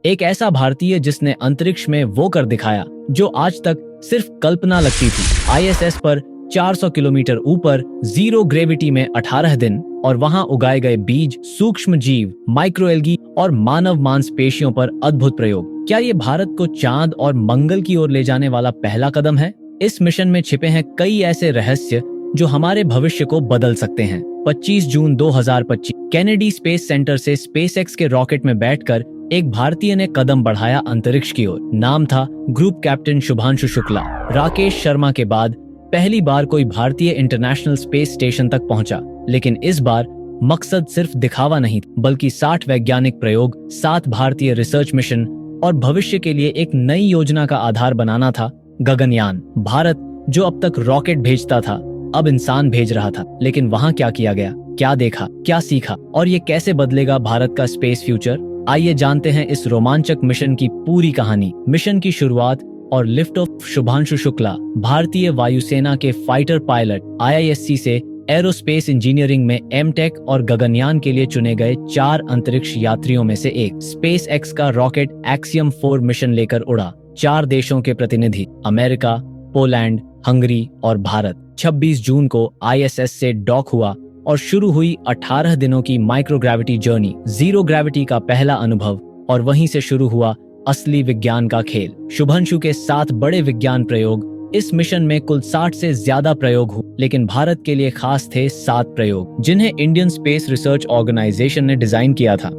एक ऐसा भारतीय जिसने अंतरिक्ष में वो कर दिखाया जो आज तक सिर्फ कल्पना लगती थी। ISS पर 400 किलोमीटर ऊपर जीरो ग्रेविटी में 18 दिन और वहां उगाए गए बीज, सूक्ष्म जीव, माइक्रोएल्गी और मानव मांसपेशियों पर अद्भुत प्रयोग। क्या ये भारत को चांद और मंगल की ओर ले जाने वाला पहला कदम है? इस मिशन में छिपे हैं कई ऐसे रहस्य जो हमारे भविष्य को बदल सकते हैं। 25 जून 2025 कैनेडी स्पेस सेंटर से स्पेसएक्स के रॉकेट में बैठकर एक भारतीय ने कदम बढ़ाया अंतरिक्ष की ओर। नाम था ग्रुप कैप्टन शुभांशु शुक्ला। राकेश शर्मा के बाद पहली बार कोई भारतीय इंटरनेशनल स्पेस स्टेशन तक पहुंचा, लेकिन इस बार मकसद सिर्फ दिखावा नहीं बल्कि 60 वैज्ञानिक प्रयोग, 7 भारतीय रिसर्च मिशन और भविष्य के लिए एक नई योजना का आधार बनाना था गगनयान। भारत जो अब तक रॉकेट भेजता था, अब इंसान भेज रहा था। लेकिन वहां क्या किया गया, क्या देखा, क्या सीखा और ये कैसे बदलेगा भारत का स्पेस फ्यूचर? आइए जानते हैं इस रोमांचक मिशन की पूरी कहानी। मिशन की शुरुआत और लिफ्ट ऑफ। शुभांशु शुक्ला भारतीय वायुसेना के फाइटर पायलट, IISc से एरोस्पेस इंजीनियरिंग में M.Tech और गगनयान के लिए चुने गए 4 अंतरिक्ष यात्रियों में से एक। स्पेस एक्स का रॉकेट एक्सियम 4 मिशन लेकर उड़ा। 4 देशों के प्रतिनिधि, अमेरिका, पोलैंड, हंगरी और भारत। 26 जून को ISS से डॉक हुआ और शुरू हुई 18 दिनों की माइक्रोग्रेविटी जर्नी, जीरो ग्रेविटी का पहला अनुभव। और वहीं से शुरू हुआ असली विज्ञान का खेल। शुभांशु के 7 बड़े विज्ञान प्रयोग। इस मिशन में कुल 60 से ज्यादा प्रयोग हुए, लेकिन भारत के लिए खास थे 7 प्रयोग जिन्हें इंडियन स्पेस रिसर्च ऑर्गेनाइजेशन ने डिजाइन किया था।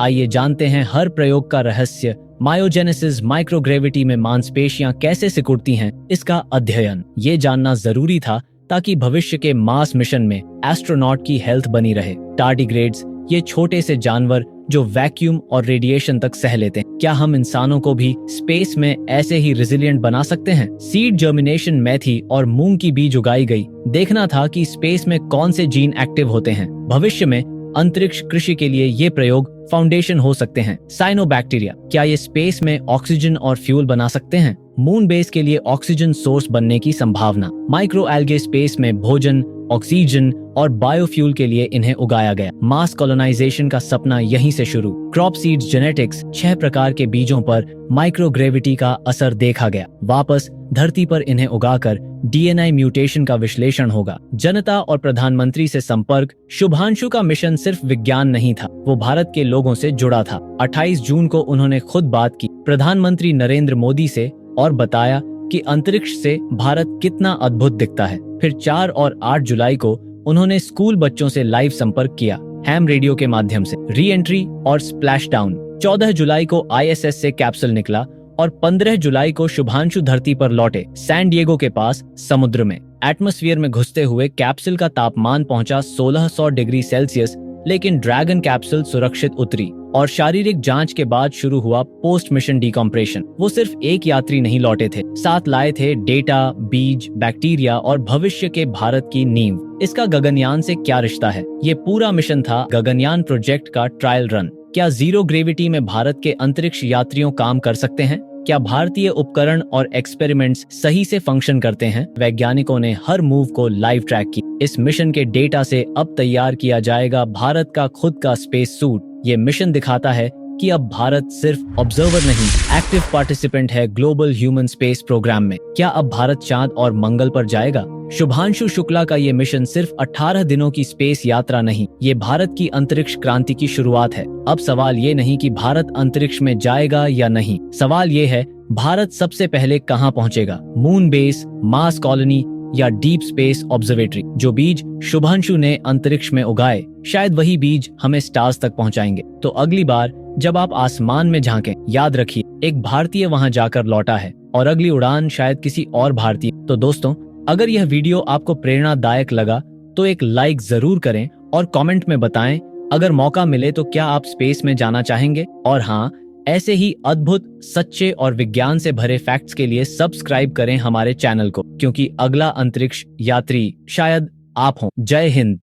आइए जानते हैं हर प्रयोग का रहस्य। मायोजेनेसिस, माइक्रोग्रेविटी में मांसपेशियां कैसे सिकुड़ती हैं, इसका अध्ययन। ये जानना जरूरी था ताकि भविष्य के मार्स मिशन में एस्ट्रोनॉट की हेल्थ बनी रहे। टार्डिग्रेड्स, ये छोटे से जानवर जो वैक्यूम और रेडिएशन तक सह लेते हैं, क्या हम इंसानों को भी स्पेस में ऐसे ही रिजिलिएंट बना सकते हैं? सीड जर्मिनेशन, मेथी और मूंग की बीज उगाई गई। देखना था कि स्पेस में कौन से जीन एक्टिव होते हैं। भविष्य में अंतरिक्ष कृषि के लिए ये प्रयोग फाउंडेशन हो सकते हैं। साइनोबैक्टीरिया, क्या ये स्पेस में ऑक्सीजन और फ्यूल बना सकते हैं? मून बेस के लिए ऑक्सीजन सोर्स बनने की संभावना। माइक्रो एल्गे, स्पेस में भोजन, ऑक्सीजन और बायोफ्यूल के लिए इन्हें उगाया गया। मास कॉलोनाइजेशन का सपना यहीं से शुरू। क्रॉप सीड्स जेनेटिक्स, 6 प्रकार के बीजों पर माइक्रोग्रेविटी का असर देखा गया। वापस धरती पर इन्हें उगाकर DNA म्यूटेशन का विश्लेषण होगा। जनता और प्रधानमंत्री से संपर्क। शुभांशु का मिशन सिर्फ विज्ञान नहीं था, वो भारत के लोगों से जुड़ा था। 28 जून को उन्होंने खुद बात की प्रधानमंत्री नरेंद्र मोदी से और बताया कि अंतरिक्ष से भारत कितना अद्भुत दिखता है। फिर 4 और 8 जुलाई को उन्होंने स्कूल बच्चों से लाइव संपर्क किया, हैम रेडियो के माध्यम से। री एंट्री और स्प्लैश डाउन। 14 जुलाई को ISS से कैप्सूल निकला और 15 जुलाई को शुभांशु धरती पर लौटे, सैन डिएगो के पास समुद्र में। एटमॉस्फेयर में घुसते हुए कैप्सूल का तापमान पहुंचा 1600 डिग्री सेल्सियस, लेकिन ड्रैगन कैप्सूल सुरक्षित उतरी और शारीरिक जांच के बाद शुरू हुआ पोस्ट मिशन डिकम्प्रेशन। वो सिर्फ एक यात्री नहीं लौटे थे, साथ लाए थे डेटा, बीज, बैक्टीरिया और भविष्य के भारत की नींव। इसका गगनयान से क्या रिश्ता है? ये पूरा मिशन था गगनयान प्रोजेक्ट का ट्रायल रन। क्या जीरो ग्रेविटी में भारत के अंतरिक्ष यात्रियों काम कर सकते हैं? क्या भारतीय उपकरण और एक्सपेरिमेंट्स सही से फंक्शन करते हैं? वैज्ञानिकों ने हर मूव को लाइव ट्रैक की। इस मिशन के डेटा से अब तैयार किया जाएगा भारत का खुद का स्पेस सूट। ये मिशन दिखाता है कि अब भारत सिर्फ ऑब्जर्वर नहीं, एक्टिव पार्टिसिपेंट है ग्लोबल ह्यूमन स्पेस प्रोग्राम में। क्या अब भारत चांद और मंगल पर जाएगा? शुभांशु शुक्ला का ये मिशन सिर्फ 18 दिनों की स्पेस यात्रा नहीं, ये भारत की अंतरिक्ष क्रांति की शुरुआत है। अब सवाल ये नहीं कि भारत अंतरिक्ष में जाएगा या नहीं, सवाल ये है भारत सबसे पहले कहाँ पहुँचेगा? मून बेस, मार्स कॉलोनी या डीप स्पेस ऑब्जर्वेटरी? जो बीज शुभांशु ने अंतरिक्ष में उगाए, शायद वही बीज हमें स्टार्स तक पहुंचाएंगे। तो अगली बार जब आप आसमान में झांकें, याद रखिए एक भारतीय वहां जाकर लौटा है और अगली उड़ान शायद किसी और भारतीय। तो दोस्तों, अगर यह वीडियो आपको प्रेरणादायक लगा तो एक लाइक जरूर करें और कमेंट में बताएं अगर मौका मिले तो क्या आप स्पेस में जाना चाहेंगे। और हाँ, ऐसे ही अद्भुत, सच्चे और विज्ञान से भरे फैक्ट्स के लिए सब्सक्राइब करें हमारे चैनल को, क्योंकि अगला अंतरिक्ष यात्री शायद आप हों। जय हिंद।